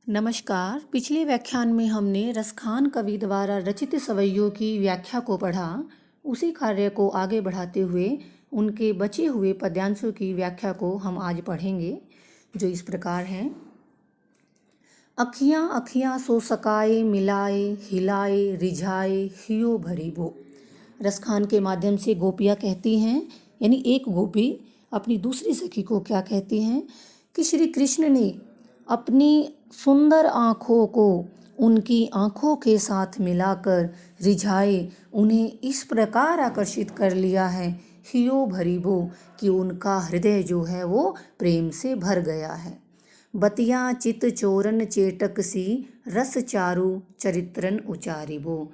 नमस्कार। पिछले व्याख्यान में हमने रसखान कवि द्वारा रचित सवैयों की व्याख्या को पढ़ा। उसी कार्य को आगे बढ़ाते हुए उनके बचे हुए पद्यांशों की व्याख्या को हम आज पढ़ेंगे, जो इस प्रकार हैं। अखियाँ अखियाँ सो सकाए मिलाए हिलाए रिझाए हियो भरी बो। रसखान के माध्यम से गोपियाँ कहती हैं, यानी एक गोपी अपनी दूसरी सखी को क्या कहती हैं कि श्री कृष्ण ने अपनी सुंदर आँखों को उनकी आँखों के साथ मिलाकर रिझाए उन्हें इस प्रकार आकर्षित कर लिया है, हियो भरीबो, कि उनका हृदय जो है वो प्रेम से भर गया है। बतिया चित चोरन चेटक सी रस चारु चरित्रन उचारिबो।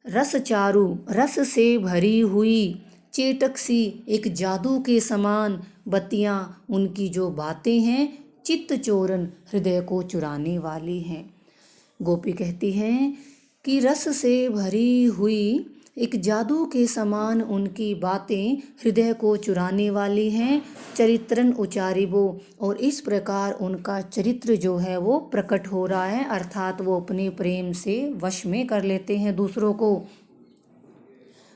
रस चारु, रस से भरी हुई, चेटक सी, एक जादू के समान, बतियाँ, उनकी जो बातें हैं, चित्त चोरन, हृदय को चुराने वाली हैं। गोपी कहती हैं कि रस से भरी हुई, एक जादू के समान उनकी बातें हृदय को चुराने वाली हैं, चरित्रन उचारिबो, और इस प्रकार उनका चरित्र जो है वो प्रकट हो रहा है, अर्थात वो अपने प्रेम से वश में कर लेते हैं दूसरों को।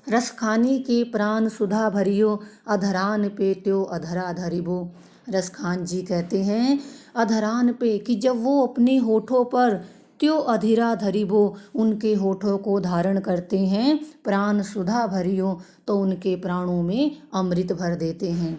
रस खाने के प्राण सुधा भरियो, अधरान पे त्यो अधरा धरिबो। रसखान जी कहते हैं अधरान पे, कि जब वो अपने होठों पर त्यो अधीरा धरिबो, उनके होठों को धारण करते हैं, प्राण सुधा भरियो, तो उनके प्राणों में अमृत भर देते हैं।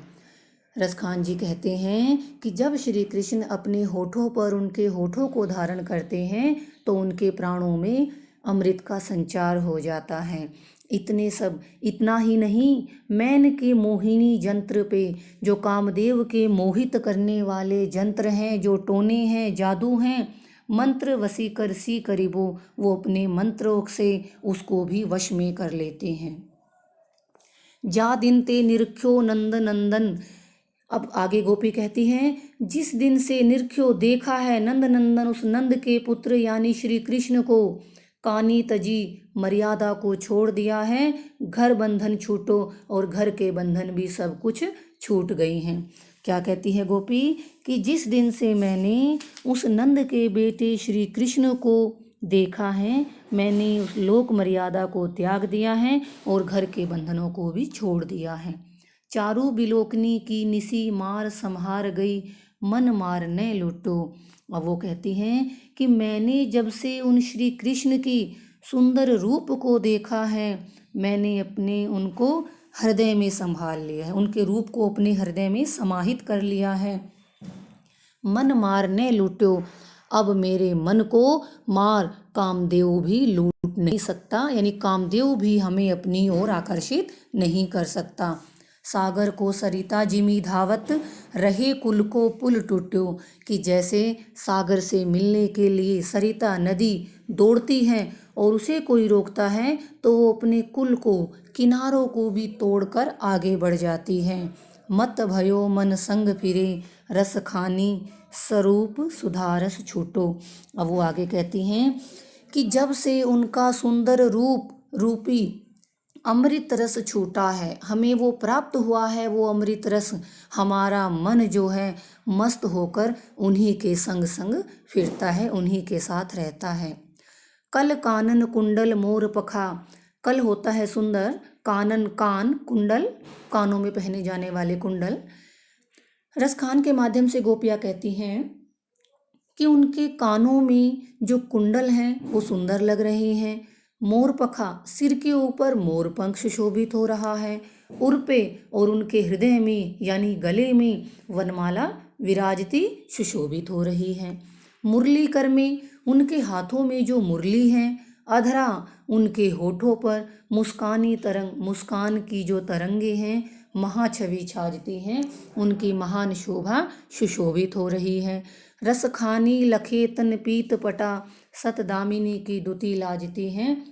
रसखान जी कहते हैं कि जब श्री कृष्ण अपने होठों पर उनके होठों को धारण करते हैं तो उनके प्राणों में अमृत का संचार हो जाता है। इतना ही नहीं, मैन के मोहिनी यंत्र पे, जो कामदेव के मोहित करने वाले यंत्र हैं, जो टोने हैं, जादू हैं, मंत्र वसीकर सी करिबो, वो अपने मंत्रों से उसको भी वश में कर लेते हैं। जा दिन ते निरख्यो नंद नंदन। अब आगे गोपी कहती हैं, जिस दिन से निरख्यो देखा है नंद नंदन, उस नंद के पुत्र यानी श्री कृष्ण को, कानी तजी, मर्यादा को छोड़ दिया है, घर बंधन छूटो, और घर के बंधन भी सब कुछ छूट गई हैं। क्या कहती है गोपी कि जिस दिन से मैंने उस नंद के बेटे श्री कृष्ण को देखा है, मैंने उस लोक मर्यादा को त्याग दिया है और घर के बंधनों को भी छोड़ दिया है। चारू बिलोकनी की निसी मार संहार गई, मन मार न लूटो। अब वो कहती हैं कि मैंने जब से उन श्री कृष्ण की सुंदर रूप को देखा है, मैंने अपने उनको हृदय में संभाल लिया है, उनके रूप को अपने हृदय में समाहित कर लिया है। मन मार न लूटो, अब मेरे मन को मार कामदेव भी लूट नहीं सकता, यानी कामदेव भी हमें अपनी ओर आकर्षित नहीं कर सकता। सागर को सरिता जिमी धावत, रहे कुल को पुल टूट्यो, कि जैसे सागर से मिलने के लिए सरिता नदी दौड़ती है और उसे कोई रोकता है तो वो अपने कुल को, किनारों को भी तोड़कर आगे बढ़ जाती है। मत भयो मन संग फिरे, रस खानी स्वरूप सुधारस छूटो। अब वो आगे कहती हैं कि जब से उनका सुंदर रूपी अमृत रस छूटा है, हमें वो प्राप्त हुआ है, वो अमृत रस, हमारा मन जो है मस्त होकर उन्हीं के संग संग फिरता है, उन्हीं के साथ रहता है। कल कानन कुंडल मोर पखा, कल होता है सुंदर, कानन कान, कुंडल कानों में पहने जाने वाले कुंडल। रसखान के माध्यम से गोपियाँ कहती हैं कि उनके कानों में जो कुंडल हैं वो सुंदर लग रहे हैं। मोर पखा, सिर के ऊपर मोर पंख सुशोभित हो रहा है। उर पे, और उनके हृदय में यानी गले में वनमाला विराजती सुशोभित हो रही है। मुरली कर में, उनके हाथों में जो मुरली है। अधरा, उनके होठों पर मुस्कानी तरंग, मुस्कान की जो तरंगे हैं, महाछवि छाजती हैं, उनकी महान शोभा सुशोभित हो रही है। रसखानी लखेतन पीत पटा, सतदामिनी की दुति लाजती हैं।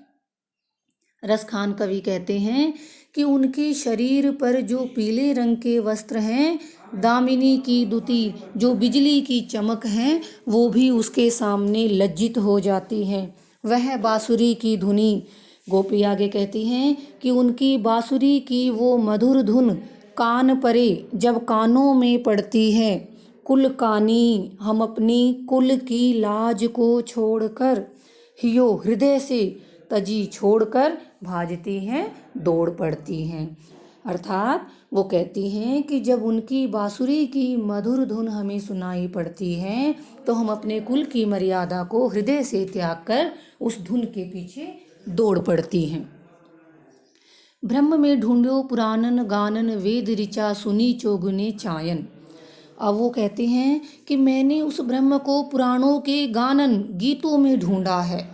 रसखान कवि कहते हैं कि उनके शरीर पर जो पीले रंग के वस्त्र हैं, दामिनी की दुति, जो बिजली की चमक है, वो भी उसके सामने लज्जित हो जाती है। वह बांसुरी की धुनी, गोपी आगे कहती हैं कि उनकी बांसुरी की वो मधुर धुन कान परे, जब कानों में पड़ती है, कुल कानी, हम अपनी कुल की लाज को छोड़कर, हियो हृदय से तजी छोड़कर भाजती हैं, दौड़ पड़ती हैं। अर्थात वो कहती हैं कि जब उनकी बांसुरी की मधुर धुन हमें सुनाई पड़ती है तो हम अपने कुल की मर्यादा को हृदय से त्याग कर उस धुन के पीछे दौड़ पड़ती हैं। ब्रह्म में ढूंढो पुराणन गानन, वेद ऋचा सुनी चोगुने चायन। अब वो कहते हैं कि मैंने उस ब्रह्म को पुराणों के गानन, गीतों में ढूंढा है,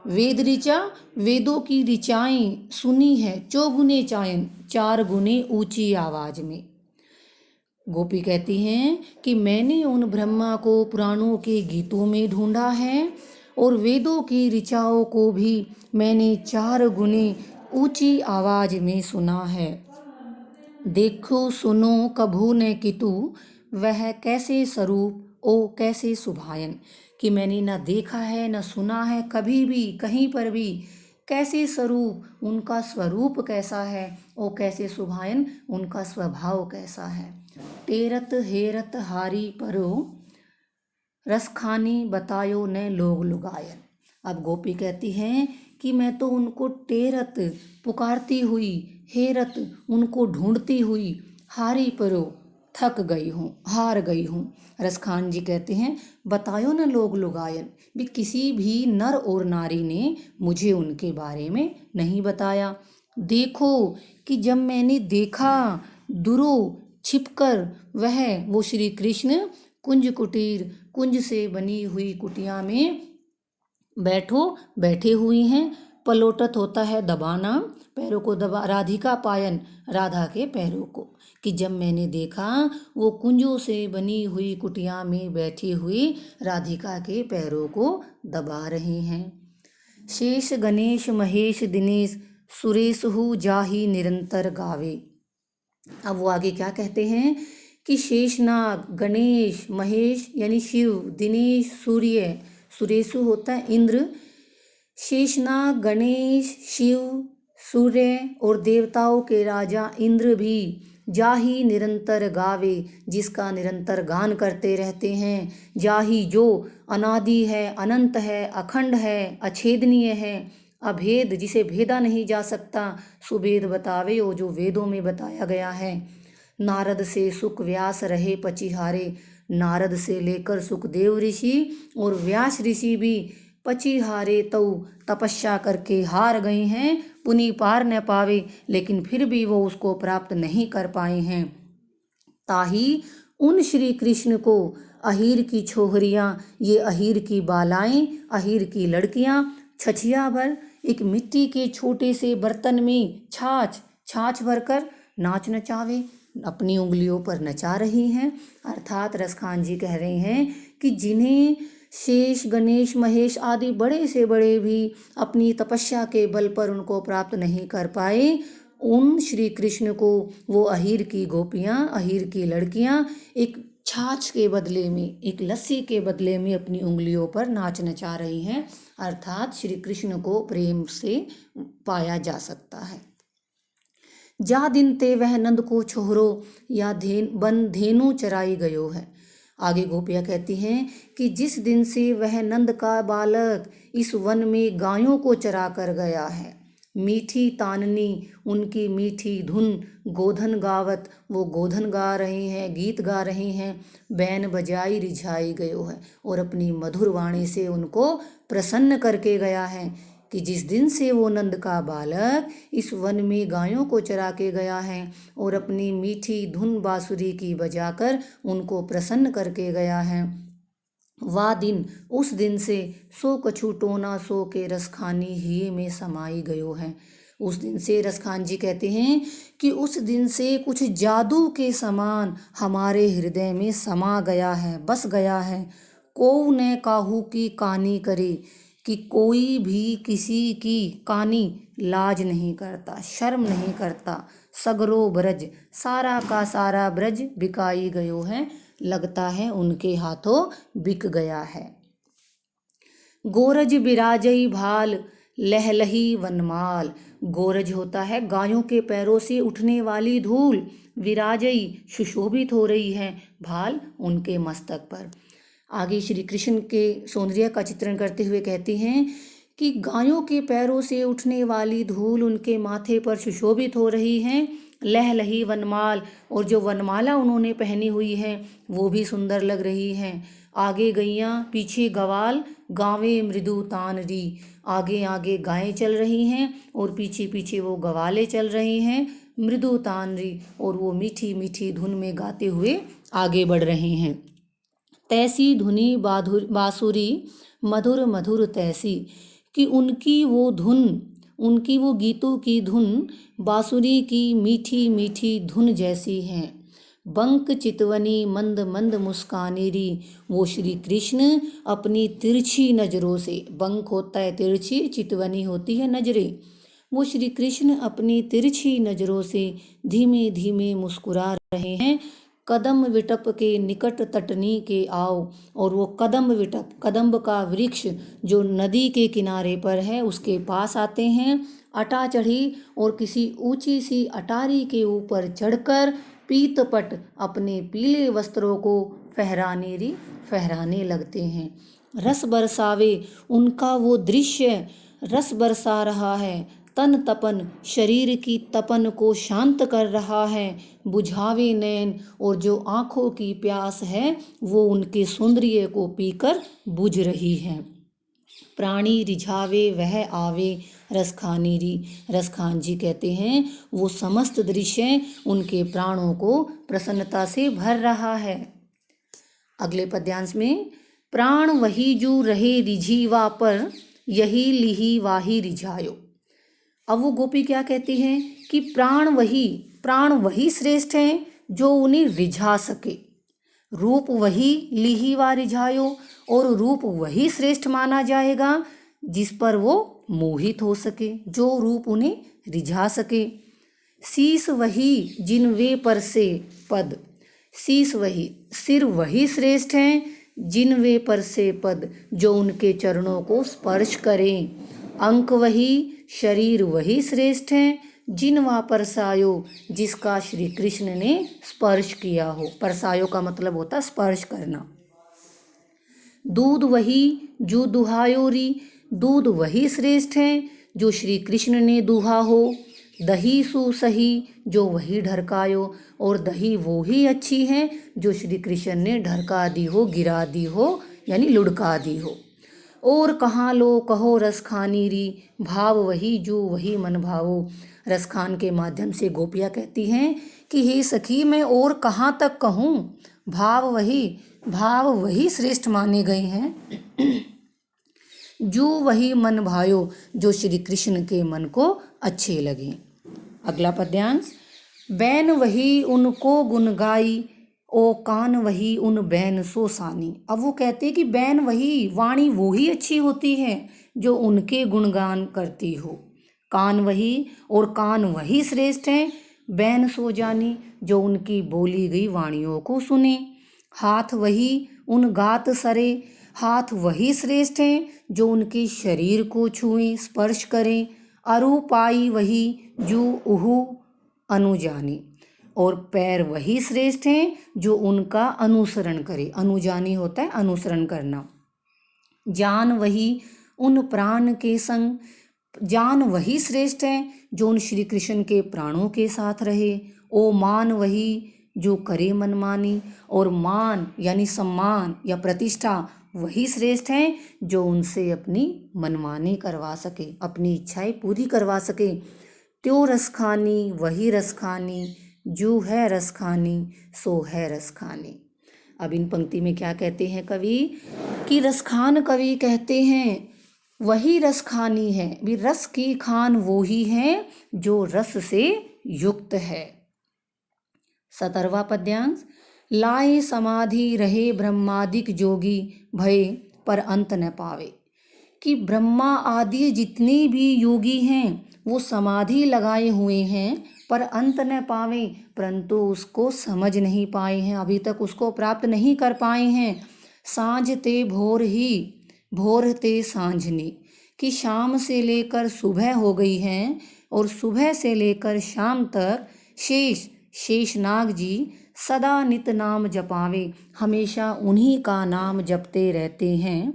वेद ऋचा, वेदों की ऋचाएं सुनी है, चौगुने चायन, 4 गुने ऊंची आवाज में। गोपी कहती हैं कि मैंने उन ब्रह्मा को पुराणों के गीतों में ढूंढा है और वेदों की ऋचाओं को भी मैंने 4 गुने ऊंची आवाज में सुना है। देखो सुनो कभू न कितु, वह कैसे स्वरूप ओ कैसे सुभायन। कि मैंने न देखा है न सुना है कभी भी कहीं पर भी, कैसे स्वरूप, उनका स्वरूप कैसा है, ओ कैसे सुभायन, उनका स्वभाव कैसा है। तेरत हेरत हारी परो, रसखानी बतायो न लोग लुगायन। अब गोपी कहती हैं कि मैं तो उनको टेरत, पुकारती हुई, हेरत, उनको ढूंढती हुई, हारी परो, थक गई हूँ, हार गई हूँ। रसखान जी कहते हैं बतायो न लोग लुगायन, भी किसी भी नर और नारी ने मुझे उनके बारे में नहीं बताया। देखो कि जब मैंने देखा दुरो छिपकर, वह वो श्री कृष्ण कुंज कुटीर, कुंज से बनी हुई कुटिया में बैठे हुई हैं। पलोटत होता है दबाना, पैरों को दबा, राधिका पायन, राधा के पैरों को। कि जब मैंने देखा वो कुंजों से बनी हुई कुटिया में बैठी हुई राधिका के पैरों को दबा रहे हैं। शेष गणेश महेश दिनेश, सुरेशहु जाहि निरंतर गावे। अब वो आगे क्या कहते हैं कि शेषनाग, गणेश, महेश यानी शिव, दिनेश सूर्य, सुरेशु होता है इंद्र, शेषनाग, गणेश, शिव, सूर्य और देवताओं के राजा इंद्र भी जाही निरंतर गावे, जिसका निरंतर गान करते रहते हैं। जाही जो अनादि है, अनंत है, अखंड है, अछेदनीय है, अभेद जिसे भेदा नहीं जा सकता, सुभेद बतावे, वो जो वेदों में बताया गया है। नारद से सुख व्यास रहे पचिहारे, नारद से लेकर सुखदेव ऋषि और व्यास ऋषि भी पचिहारे तऊ, तपस्या करके हार गए हैं, पुनि पार न पावे, लेकिन फिर भी वो उसको प्राप्त नहीं कर पाए हैं। ताही उन श्री कृष्ण को अहीर की छोहरियाँ, ये अहीर की बालाएं, अहीर की लड़कियाँ छछिया भर एक मिट्टी के छोटे से बर्तन में छाछ भरकर नाच नचावे, अपनी उंगलियों पर नचा रही हैं। अर्थात रसखान जी कह रहे हैं कि जिन्हें शेष, गणेश, महेश आदि बड़े से बड़े भी अपनी तपस्या के बल पर उनको प्राप्त नहीं कर पाए, उन श्री कृष्ण को वो अहीर की गोपियाँ, अहीर की लड़कियाँ एक छाछ के बदले में, एक लस्सी के बदले में अपनी उंगलियों पर नाच नचा रही हैं। अर्थात श्री कृष्ण को प्रेम से पाया जा सकता है। जा दिन ते वह नंद को छोहरो, या बन धेनु चराई गयो है। आगे गोपियाँ कहती हैं कि जिस दिन से वह नंद का बालक इस वन में गायों को चरा कर गया है, मीठी ताननी, उनकी मीठी धुन, गोधन गावत, वो गोधन गा रहे हैं, गीत गा रहे हैं, बैन बजाई रिझाई गयो है, और अपनी मधुर वाणी से उनको प्रसन्न करके गया है। कि जिस दिन से वो नंद का बालक इस वन में गायों को चरा के गया है और अपनी मीठी धुन बांसुरी की बजाकर उनको प्रसन्न करके गया है, वा दिन, उस दिन से सो कछु टोना सो के रसखानी ही में समाई गयो है। उस दिन से रसखान जी कहते हैं कि उस दिन से कुछ जादू के समान हमारे हृदय में समा गया है, बस गया है। कोऊ ने काहू की कानी करे, कि कोई भी किसी की कानी लाज नहीं करता, शर्म नहीं करता। सगरो ब्रज, सारा का सारा ब्रज बिकाई गयो है, लगता है उनके हाथों बिक गया है। गोरज बिराजई भाल, लहलही वनमाल। गोरज होता है गायों के पैरों से उठने वाली धूल, विराजई सुशोभित हो रही है, भाल उनके मस्तक पर। आगे श्री कृष्ण के सौंदर्य का चित्रण करते हुए कहते हैं कि गायों के पैरों से उठने वाली धूल उनके माथे पर सुशोभित हो रही है। लहलही वनमाल, और जो वनमाला उन्होंने पहनी हुई है वो भी सुंदर लग रही है। आगे गैयाँ पीछे गवाल, गावें मृदु तानरी। आगे आगे गायें चल रही हैं और पीछे पीछे वो गवाले चल रहे हैं मृदु तानरी, और वो मीठी मीठी धुन में गाते हुए आगे बढ़ रहे हैं। तैसी धुनी बांसुरी मधुर मधुर तैसी, कि उनकी वो धुन, उनकी वो गीतों की धुन बांसुरी की मीठी मीठी धुन जैसी है। बंक चितवनी मंद मंद मुस्कानेरी, वो श्री कृष्ण अपनी तिरछी नज़रों से, बंक होता है तिरछी, चितवनी होती है नजरें, वो श्री कृष्ण अपनी तिरछी नज़रों से धीमे धीमे मुस्कुरा रहे हैं। कदम विटप के निकट तटनी के आओ, और वो कदम विटप, कदम्ब का वृक्ष जो नदी के किनारे पर है उसके पास आते हैं। अटा चढ़ी, और किसी ऊंची सी अटारी के ऊपर चढ़कर पीतपट अपने पीले वस्त्रों को फहराने लगते हैं। रस बरसावे, उनका वो दृश्य रस बरसा रहा है, तन तपन, शरीर की तपन को शांत कर रहा है। बुझावे नैन, और जो आँखों की प्यास है वो उनके सौंदर्य को पीकर बुझ रही है। प्राणी रिझावे वह आवे रसखानी री, रसखान जी कहते हैं वो समस्त दृश्य उनके प्राणों को प्रसन्नता से भर रहा है। अगले पद्यांश में, प्राण वही जो रहे रिझीवा पर, यही लिही वाही रिझायो। अब वो गोपी क्या कहती हैं कि प्राण वही श्रेष्ठ हैं जो उन्हें रिझा सके। रूप वही लिही वा रिझायो, और रूप वही श्रेष्ठ माना जाएगा जिस पर वो मोहित हो सके, जो रूप उन्हें रिझा सके। शीस वही जिन वे पर से पद, शीस वही, सिर वही श्रेष्ठ हैं जिन वे पर से पद, जो उनके चरणों को स्पर्श करें। अंक वही, शरीर वही श्रेष्ठ हैं जिन वा परसायो, जिसका श्री कृष्ण ने स्पर्श किया हो। परसायो का मतलब होता है स्पर्श करना। दूध वही जो दुहायो री, दूध वही श्रेष्ठ हैं जो श्री कृष्ण ने दुहा हो। दही सु सही, जो वही ढरकायो, और दही वो ही अच्छी हैं जो श्री कृष्ण ने ढरका दी हो, गिरा दी हो, यानी लुढ़का दी हो। और कहाँ लो कहो रसखानी री, भाव वही जो वही मन भावो। रसखान के माध्यम से गोपियाँ कहती हैं कि हे सखी, मैं और कहाँ तक कहूँ, भाव वही श्रेष्ठ माने गए हैं जो वही मन भायो, जो श्री कृष्ण के मन को अच्छे लगे। अगला पद्यांश, बैन वही उनको गुन गाई, ओ कान वही उन बैन सो सानी। अब वो कहते हैं कि बैन वही, वाणी वो ही अच्छी होती है जो उनके गुणगान करती हो। कान वही, और कान वही श्रेष्ठ हैं बैन सो जानी, जो उनकी बोली गई वाणियों को सुने। हाथ वही उन गात सरे, हाथ वही श्रेष्ठ हैं जो उनके शरीर को छुएं, स्पर्श करें। अरु पाई वही जो उहु अनुजानी, और पैर वही श्रेष्ठ हैं जो उनका अनुसरण करे। अनुजानी होता है अनुसरण करना। जान वही उन प्राण के संग, जान वही श्रेष्ठ हैं जो उन श्री कृष्ण के प्राणों के साथ रहे। ओ मान वही जो करे मनमानी, और मान यानी सम्मान या प्रतिष्ठा वही श्रेष्ठ हैं जो उनसे अपनी मनमानी करवा सके, अपनी इच्छाएं पूरी करवा सके। त्यो रसखानी वही रसखानी, जो है रसखानी सो है रसखानी। अब इन पंक्ति में क्या कहते हैं कवि कि रसखान कवि कहते हैं वही रसखानी है, भी रस की खान वो ही है जो रस से युक्त है। 17वां पद्यांश, लाए समाधि रहे ब्रह्मादिक जोगी, भय पर अंत न पावे। कि ब्रह्मा आदि जितने भी योगी हैं वो समाधि लगाए हुए हैं पर अंत न पावे, परंतु उसको समझ नहीं पाए हैं, अभी तक उसको प्राप्त नहीं कर पाए हैं। सांझ ते भोर ही भोर ते सांझनी, कि शाम से लेकर सुबह हो गई है और सुबह से लेकर शाम तक शेष शेषनाग जी सदा नित नाम जपावे, हमेशा उन्हीं का नाम जपते रहते हैं।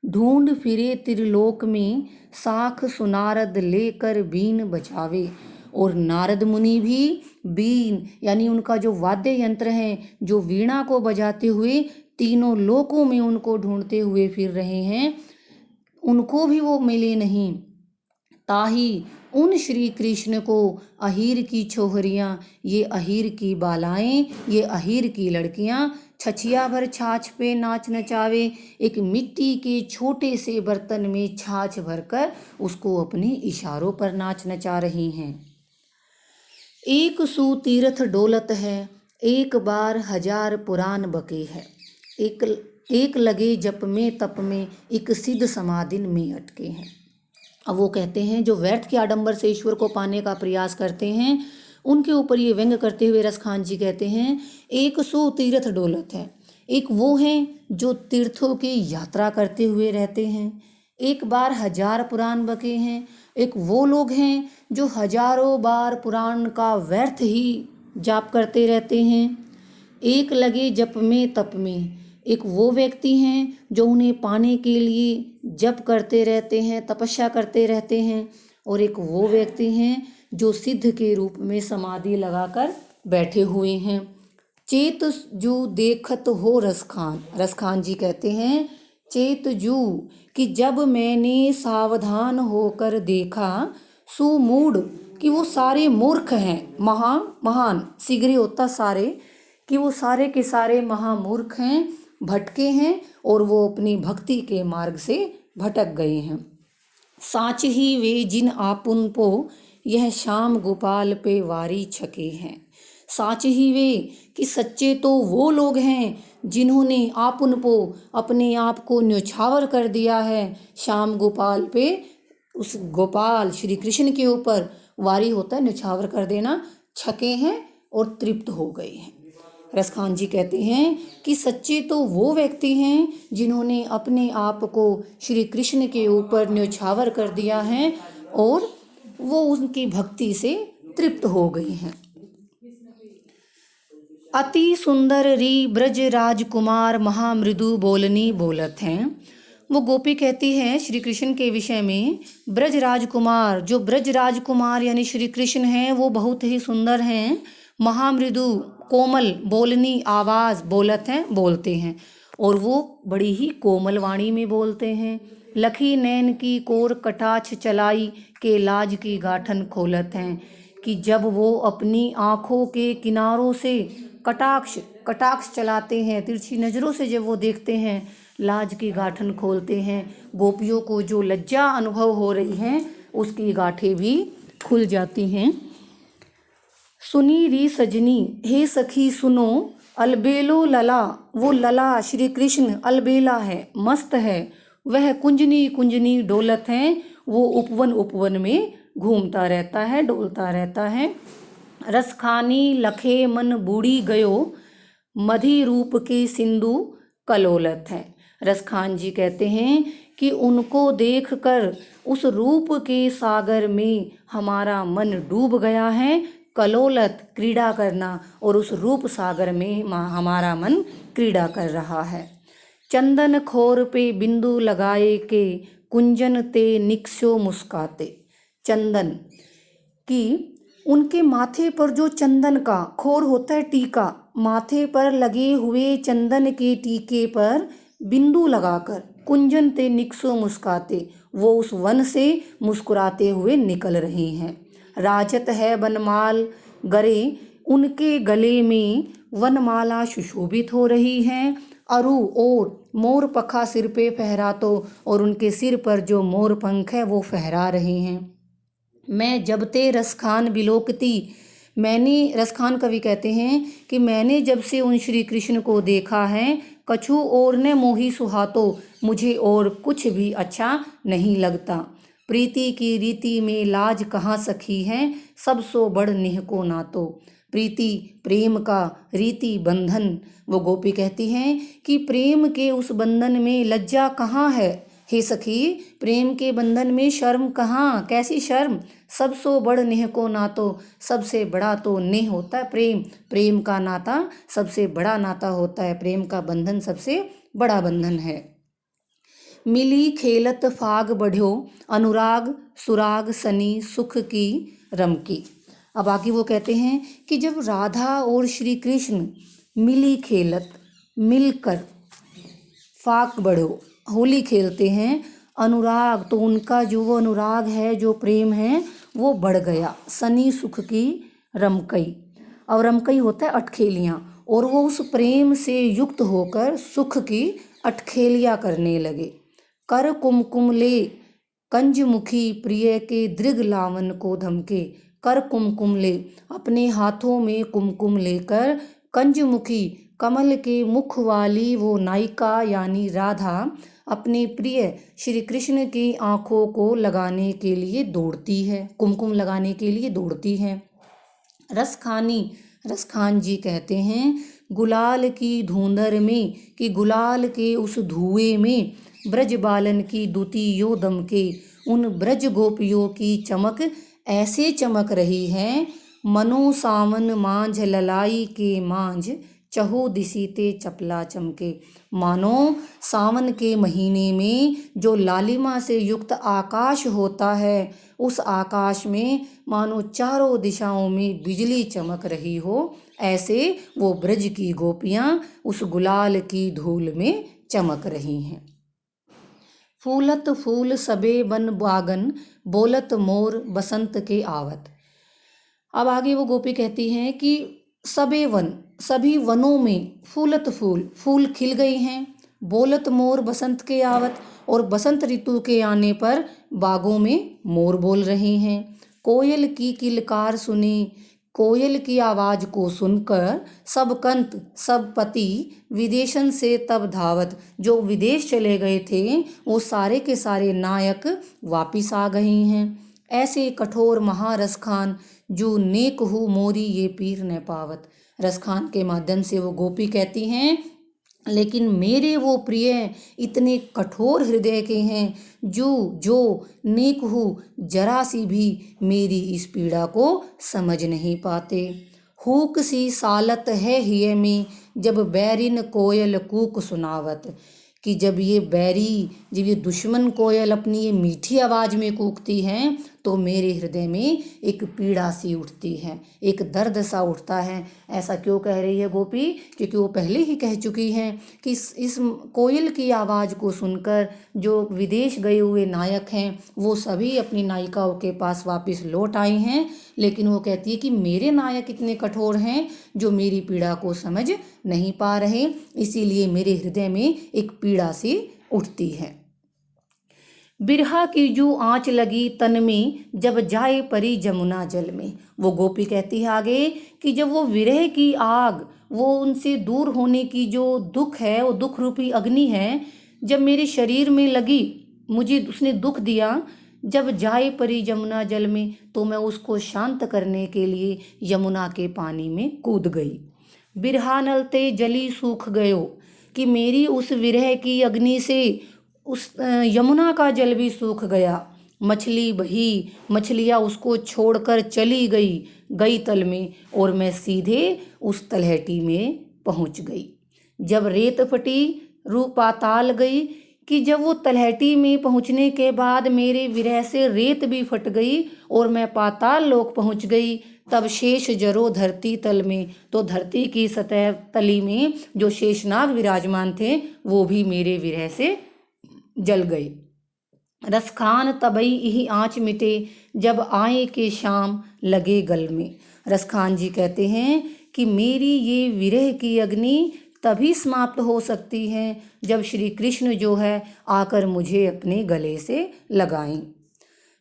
ढूंढ फिरे त्रिलोक में, साख सुनारद लेकर बीन बजावे। और नारद मुनि भी बीन यानी उनका जो वाद्य यंत्र है, जो वीणा को बजाते हुए तीनों लोकों में उनको ढूंढते हुए फिर रहे हैं, उनको भी वो मिले नहीं। ताही उन श्री कृष्ण को अहीर की छोहरियाँ, ये अहीर की बालाएं, ये अहीर की लड़कियाँ छछिया भर छाछ पे नाच नचावे। एक मिट्टी के छोटे से बर्तन में छाछ भरकर उसको अपने इशारों पर नाच नचा रही हैं। एक सू तीर्थ डोलत है, एक बार हजार पुराण बके है। एक लगे जप में तप में, एक सिद्ध समाधिन में अटके हैं। अब वो कहते हैं जो व्यर्थ के आडंबर से ईश्वर को पाने का प्रयास करते हैं, उनके ऊपर ये व्यंग करते हुए रसखान जी कहते हैं एक सो तीर्थ डोलत है। एक वो हैं जो तीर्थों की यात्रा करते हुए रहते हैं, एक बार हजार पुराण बके हैं। एक वो लोग हैं जो हजारों बार पुराण का व्यर्थ ही जाप करते रहते हैं। एक लगे जप में तप में, एक वो व्यक्ति हैं जो उन्हें पाने के लिए जप करते रहते हैं, तपस्या करते रहते हैं। और एक वो व्यक्ति हैं जो सिद्ध के रूप में समाधि लगाकर बैठे हुए हैं। चेत जू देखत हो रसखान, रसखान जी कहते हैं चेत जू कि जब मैंने सावधान होकर देखा, सुमूढ़ कि वो सारे मूर्ख हैं, महान शीघ्र होता सारे, कि वो सारे के सारे महामूर्ख हैं, भटके हैं और वो अपनी भक्ति के मार्ग से भटक गए हैं। साच ही वे जिन आपुन पो, यह श्याम गोपाल पे वारी छके हैं। साच ही वे कि सच्चे तो वो लोग हैं जिन्होंने आपुन पो अपने आप को न्यौछावर कर दिया है श्याम गोपाल पे, उस गोपाल श्री कृष्ण के ऊपर वारी होता है न्यौछावर कर देना, छके हैं और तृप्त हो गए हैं। रसखान जी कहते हैं कि सच्चे तो वो व्यक्ति हैं जिन्होंने अपने आप को श्री कृष्ण के ऊपर न्यौछावर कर दिया है और वो उनकी भक्ति से तृप्त हो गए हैं। अति सुंदर री ब्रज राजकुमार महामृदु बोलनी बोलत हैं। वो गोपी कहती है श्री कृष्ण के विषय में, ब्रज राजकुमार, जो ब्रज राजकुमार यानी श्री कृष्ण हैं वो बहुत ही सुंदर हैं, महामृदु कोमल बोलनी आवाज़ बोलत हैं, बोलते हैं, और वो बड़ी ही कोमल वाणी में बोलते हैं। लखी नैन की कोर कटाक्ष चलाई के लाज की गाठन खोलत हैं, कि जब वो अपनी आँखों के किनारों से कटाक्ष चलाते हैं, तिरछी नज़रों से जब वो देखते हैं, लाज की गाठन खोलते हैं। गोपियों को जो लज्जा अनुभव हो रही है उसकी गाठें भी खुल जाती हैं। सुनी री सजनी हे सखी सुनो, अलबेलो लला, वो लला श्री कृष्ण अलबेला है, मस्त है, वह कुंजनी कुंजनी डोलत है, वो उपवन में घूमता रहता है, डोलता रहता है। रसखानी लखे मन बूढ़ी गयो, मधी रूप के सिंधु कलोलत है। रसखान जी कहते हैं कि उनको देखकर उस रूप के सागर में हमारा मन डूब गया है, कलोलत क्रीड़ा करना, और उस रूप सागर में हमारा मन क्रीड़ा कर रहा है। चंदन खोर पे बिंदु लगाए के, कुंजन ते निक्सो मुस्काते। चंदन की उनके माथे पर जो चंदन का खोर होता है, टीका, माथे पर लगे हुए चंदन के टीके पर बिंदु लगाकर, कुंजन ते निक्सो मुस्काते, वो उस वन से मुस्कुराते हुए निकल रही हैं। राजत है वनमाल गरे, उनके गले में वनमाला सुशोभित हो रही हैं। अरु और मोर पखा सिर पे फहरातो, और उनके सिर पर जो मोर पंख है वो फहरा रहे हैं। मैं जबते रसखान बिलोकती, मैंने, रसखान कवि कहते हैं कि मैंने जब से उन श्री कृष्ण को देखा है, कछु और ने मोही सुहातो, मुझे और कुछ भी अच्छा नहीं लगता। प्रीति की रीति में लाज कहाँ सखी है, सब सो बड़ नेह को नातो। प्रीति प्रेम का, रीति बंधन, वो गोपी कहती हैं कि प्रेम के उस बंधन में लज्जा कहाँ है हे सखी, प्रेम के बंधन में शर्म कहाँ, कैसी शर्म, सबसो बड़ नेह को नातो, सबसे बड़ा तो नेह होता है प्रेम, प्रेम का नाता सबसे बड़ा नाता होता है, प्रेम का बंधन सबसे बड़ा बंधन है। मिली खेलत फाग बढ़्यो, अनुराग सुराग सनी सुख की रमकी। अब आगे वो कहते हैं कि जब राधा और श्री कृष्ण मिली खेलत, मिलकर फाग बढ़ो, होली खेलते हैं, अनुराग तो उनका जो वो अनुराग है, जो प्रेम है वो बढ़ गया, सनी सुख की रमकई, और रमकई होता है अटखेलियाँ, और वो उस प्रेम से युक्त होकर सुख की अटखेलियाँ करने लगे। कर कुमकुम ले कंजमुखी प्रिय के दृग लावन को धमके, कर कुमकुम ले, अपने हाथों में कुमकुम लेकर, कंजमुखी कमल के मुख वाली वो नायिका यानी राधा अपने प्रिय श्री कृष्ण की आँखों को लगाने के लिए दौड़ती है, कुमकुम लगाने के लिए दौड़ती है। रसखानी, रसखान जी कहते हैं, गुलाल की धुंधर में, कि गुलाल के उस धुएं में, ब्रज बालन की दुती यो दम के, उन ब्रज गोपियों की चमक ऐसे चमक रही है, मनो सावन मांझ ललाई के मांझ, चहु दिसी ते चपला चमके। मानो सावन के महीने में जो लालिमा से युक्त आकाश होता है, उस आकाश में मानो चारों दिशाओं में बिजली चमक रही हो, ऐसे वो ब्रज की गोपियाँ उस गुलाल की धूल में चमक रही हैं। फूलत फूल सबे बन बागन, बोलत मोर बसंत के आवत। अब आगे वो गोपी कहती हैं कि सबे वन, सभी वनों में, फूलत फूल, फूल खिल गई हैं, बोलत मोर बसंत के आवत, और बसंत ऋतु के आने पर बागों में मोर बोल रहे हैं। कोयल की किलकार सुने, कोयल की आवाज़ को सुनकर सब कंत, सब पति विदेशन से तब धावत, जो विदेश चले गए थे वो सारे के सारे नायक वापिस आ गए हैं। ऐसे कठोर महारसखान, जो नेक हो मोरी ये पीर न पावत। रसखान के माध्यम से वो गोपी कहती हैं, लेकिन मेरे वो प्रिय इतने कठोर हृदय के हैं, जो नेक हो जरा सी भी मेरी इस पीड़ा को समझ नहीं पाते। हुक सी सालत है हिय में, जब बैरिन कोयल कूक सुनावत, कि जब ये बैरी, जब ये दुश्मन कोयल अपनी ये मीठी आवाज़ में कूकती हैं, तो मेरे हृदय में एक पीड़ा सी उठती है, एक दर्द सा उठता है। ऐसा क्यों कह रही है गोपी? क्योंकि वो पहले ही कह चुकी हैं कि इस कोयल की आवाज़ को सुनकर जो विदेश गए हुए नायक हैं वो सभी अपनी नायिकाओं के पास वापस लौट आए हैं, लेकिन वो कहती है कि मेरे नायक इतने कठोर हैं जो मेरी पीड़ा को समझ नहीं पा रहे, इसीलिए मेरे हृदय में एक पीड़ा सी उठती है। बिरहा की जो आँच लगी तन में, जब जाए परी जमुना जल में। वो गोपी कहती है आगे कि जब वो विरह की आग, वो उनसे दूर होने की जो दुख है, वो दुख रूपी अग्नि है, जब मेरे शरीर में लगी, मुझे उसने दुख दिया, जब जाए परी जमुना जल में, तो मैं उसको शांत करने के लिए यमुना के पानी में कूद गई। बिरहा नलते जली सूख गयो, कि मेरी उस विरह की अग्नि से उस यमुना का जल भी सूख गया। मछली बही, मछलियाँ उसको छोड़कर चली गई तल में, और मैं सीधे उस तलहटी में पहुँच गई। जब रेत फटी रूह पाताल गई, कि जब वो तलहटी में पहुँचने के बाद मेरे विरह से रेत भी फट गई और मैं पाताल लोक पहुँच गई, तब शेष जरो धरती तल में, तो धरती की सतह तली में जो शेषनाग विराजमान थे वो भी मेरे विरह से जल गए। रसखान तबई यही आँच मिटे, जब आए के शाम लगे गल में। रसखान जी कहते हैं कि मेरी ये विरह की अग्नि तभी समाप्त हो सकती है जब श्री कृष्ण जो है आकर मुझे अपने गले से लगाएं।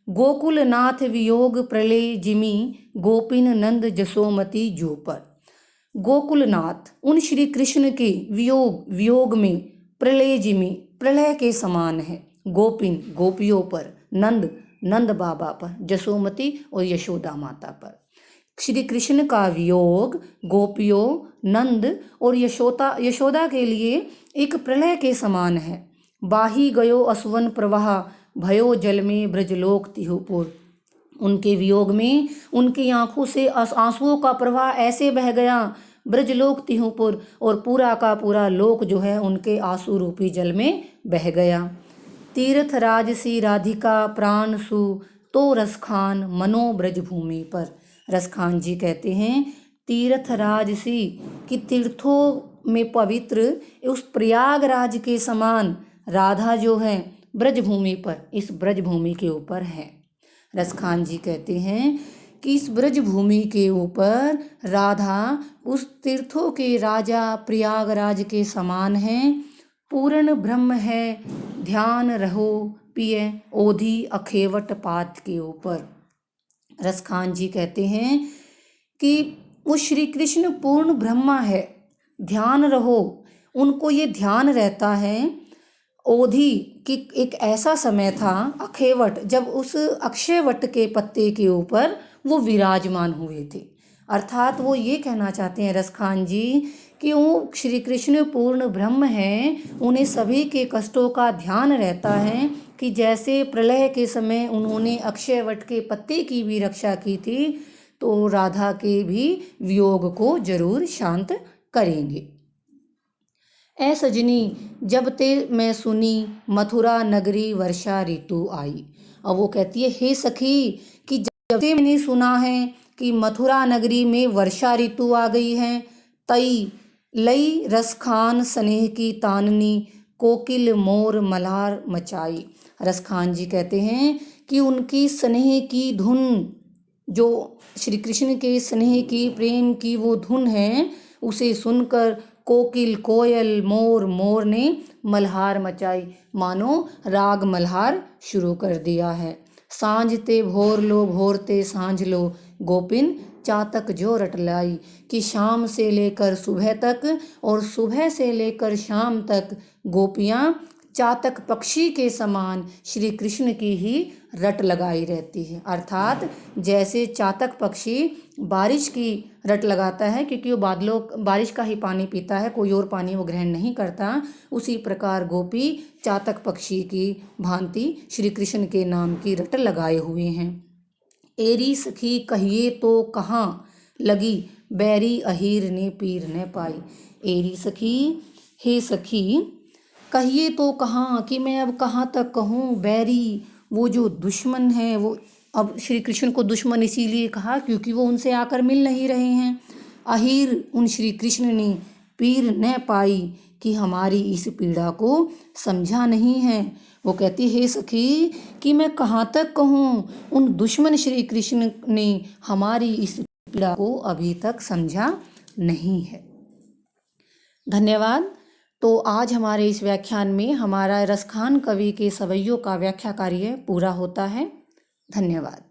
गोकुल नाथ वियोग प्रलय जिमी, गोपिन नंद जसोमती जो पर। गोकुलनाथ उन श्री कृष्ण के वियोग में प्रलय जिमी, प्रलय के समान है, गोपिन गोपियों पर, नंद बाबा पर, जसोमती और यशोदा माता पर। श्री कृष्ण का वियोग गोपियों, नंद और यशोदा के लिए एक प्रलय के समान है। बाही गयो असवन प्रवाह, भयो जल में ब्रजलोक तिहुपुर। उनके वियोग में उनकी आंखों से आंसुओं का प्रवाह ऐसे बह गया, ब्रजलोक तिहुपुर, और पूरा का पूरा लोक जो है उनके आंसू रूपी जल में बह गया। तीर्थ राजसी राधिका प्राण सु, तो रसखान मनो ब्रजभूमि पर। रसखान जी कहते हैं तीर्थ राजसी कि तीर्थों में पवित्र उस प्रयागराज के समान राधा जो है ब्रजभूमि पर, इस ब्रजभूमि के ऊपर है। रसखान जी कहते हैं कि इस ब्रजभूमि के ऊपर राधा उस तीर्थों के राजा प्रयागराज के समान है। पूर्ण ब्रह्म है, ध्यान रहो पिए ओधी अखेवट पात के ऊपर। रसखान जी कहते हैं कि वो श्री कृष्ण पूर्ण ब्रह्मा है, ध्यान रहो, उनको ये ध्यान रहता है। ओधी कि एक ऐसा समय था अखेवट, जब उस अक्षय वट के पत्ते के ऊपर वो विराजमान हुए थे। अर्थात वो ये कहना चाहते हैं रसखान जी कि वो श्री कृष्ण पूर्ण ब्रह्म हैं, उन्हें सभी के कष्टों का ध्यान रहता है कि जैसे प्रलय के समय उन्होंने अक्षय वट के पत्ते की भी रक्षा की थी, तो राधा के भी वियोग को जरूर शांत करेंगे। ऐ सजनी जब ते मैं सुनी, मथुरा नगरी वर्षा ऋतु आई। अब वो कहती है हे सखी कि जब से मैंने सुना है कि मथुरा नगरी में वर्षा ऋतु आ गई है, तई लई रसखान स्नेह की ताननी, कोकिल मोर मल्हार मचाई। रसखान जी कहते हैं कि उनकी स्नेह की धुन, जो श्री कृष्ण के स्नेह की प्रेम की वो धुन है, उसे सुनकर कोकिल कोयल मोर मोर ने मल्हार मचाई, मानो राग मल्हार शुरू कर दिया है। सांझ ते भोर लो भोर ते सांझ लो, गोपिन चातक जो रट लाई। कि शाम से लेकर सुबह तक और सुबह से लेकर शाम तक गोपियाँ चातक पक्षी के समान श्री कृष्ण की ही रट लगाई रहती है। अर्थात जैसे चातक पक्षी बारिश की रट लगाता है क्योंकि वो बारिश का ही पानी पीता है, कोई और पानी वो ग्रहण नहीं करता, उसी प्रकार गोपी चातक पक्षी की भांति श्री कृष्ण के नाम की रट लगाए हुए हैं। एरी सखी कहिए तो कहाँ लगी, बैरी अहीर ने पीर ने पाई। एरी सखी, हे सखी कहिए तो कहाँ, कि मैं अब कहाँ तक कहूँ। बैरी वो जो दुश्मन है, वो अब श्री कृष्ण को दुश्मन इसीलिए कहा क्योंकि वो उनसे आकर मिल नहीं रहे हैं। अहीर उन श्री कृष्ण ने, पीर न पाई कि हमारी इस पीड़ा को समझा नहीं है। वो कहती हे सखी कि मैं कहाँ तक कहूँ, उन दुश्मन श्री कृष्ण ने हमारी इस पीड़ा को अभी तक समझा नहीं है। धन्यवाद। तो आज हमारे इस व्याख्यान में हमारा रसखान कवि के सवैयों का व्याख्या कार्य पूरा होता है। धन्यवाद।